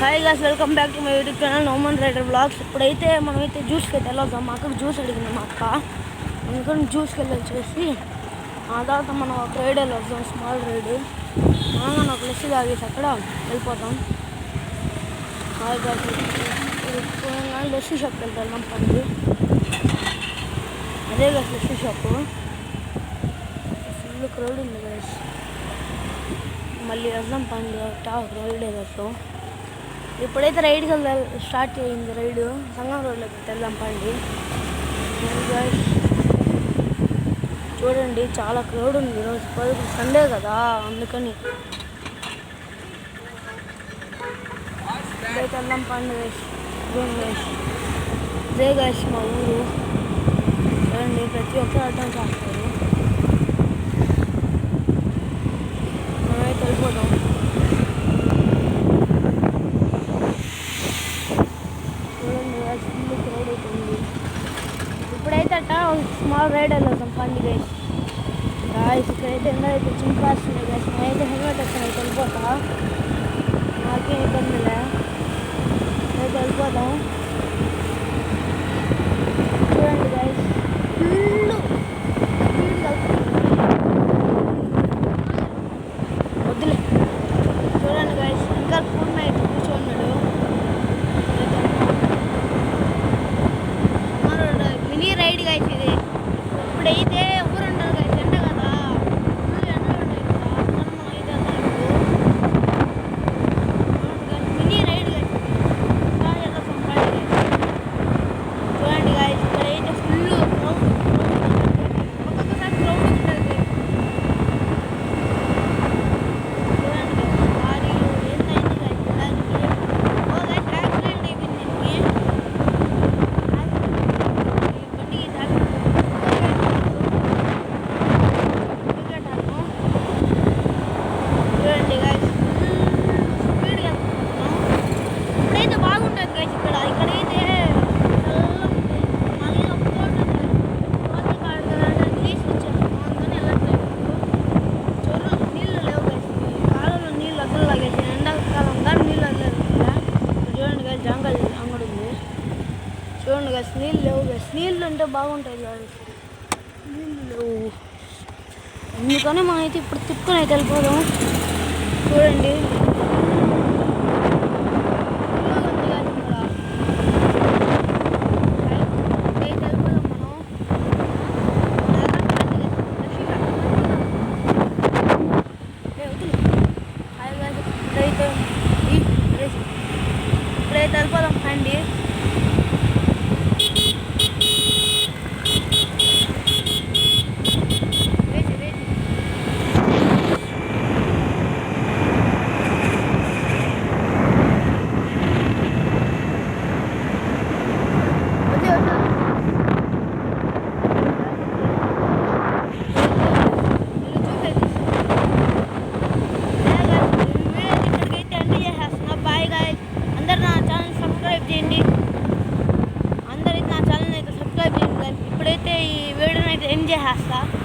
Hi guys, welcome back to my YouTube channel Noman rider blogs. ఇప్పుడైతే మనమైతే జ్యూస్కి అయితే వెళ్ళొద్దాం. మా అక్కకు జ్యూస్ అడిగింది మా అక్క, అందుకని జ్యూస్కి వెళ్ళొచ్చేసి ఆ తర్వాత మనం ఒక రైడ్ వెళ్ళొద్దాం, స్మాల్ రైడ్. మనం ఒక లెస్సి తాగేసి అక్కడ వెళ్ళిపోతాం. హాయ్ గాయ్స్, లెస్సి షాప్కి వెళ్తాం పండి. అదే guys lassi shop. Full crowd ఉంది గాయ్స్. మళ్ళీ వెళ్దాం పండి రైడ్ ఏదో. ఇప్పుడైతే రైడ్కి స్టార్ట్ అయ్యింది. రైడ్ సంగం రోడ్లోకి వెళ్దాం పండి. చూడండి చాలా క్రౌడ్ ఉంది ఈరోజు, సండే కదా, అందుకని ఇప్పుడైతే వెళ్దాం పండి. ఇదే గాయస్ మా ఊరు. చూడండి ప్రతి ఒక్కరు అర్థం చేస్తారు. మనమైతే వెళ్ళిపోతాం. ఫుల్ క్రౌడ్ అవుతుంది. ఇప్పుడైతే అట్ట స్మాల్ రైడ్ వెళ్ళొద్దాం పండి గైస్. ఇక్కడైతే ఎండ అయితే చింపాల్సిందే గైస్. నేనైతే హెల్మెట్ వచ్చాను, అయితే వెళ్ళిపోతా, నాకేం ఇబ్బందిలే, అయితే వెళ్ళిపోతాం. చూడండి గైస్ ఫుల్ స్పీడ్గా వద్దులే. చూడండి గైస్ ఇంకా ఫుల్ అయితే కూర్చోన్నాడు. మినీ రైడ్ గైస్ ఇది. ఇప్పుడైతే ఊరు ఉంటారు గైస్, ఎండ కదా, ఫుల్ ఎండలు ఉంటాయి కదా, అందుకని మనం అయితే మినీ రైడ్ గైస్ ఇది. చూడండి గైస్ ఇక్కడైతే ఫుల్ క్రౌడ్, ఒక్కొక్కసారి క్రౌడ్ ఉంటుంది. చూడండి లారీలు ఏంటైంది గైస్ చూడడానికి. ఓ గైస్ యాక్సిడెంట్ అయిపోయింది దీనికి. చూడండి గైస్ స్పీడ్గా వెళ్తున్నాం. ఇప్పుడైతే బాగుంటుంది గైస్. ఇక్కడైతే మళ్ళీ ఒక తోట తీసి వచ్చాము, అందుకని వెళ్ళట్లేదు. చెరువులు నీళ్ళు లేవు గైస్, కాలంలో నీళ్ళు అసలు లాగేసి ఎండాకాలం కానీ నీళ్ళు వదలేదు. చూడండి గైస్ జంగల్ అంగడి ఉంది. చూడండి గైస్ నీళ్ళు లేవు గైస్. నీళ్ళు ఉంటే బాగుంటుంది గైస్, నీళ్ళు లేవు. అందుకని మనం అయితే ఇప్పుడు తిప్పుకొని అయితే వెళ్ళిపోదాం. చూడండి ఇప్పుడైతే వెళ్ళిపోదాం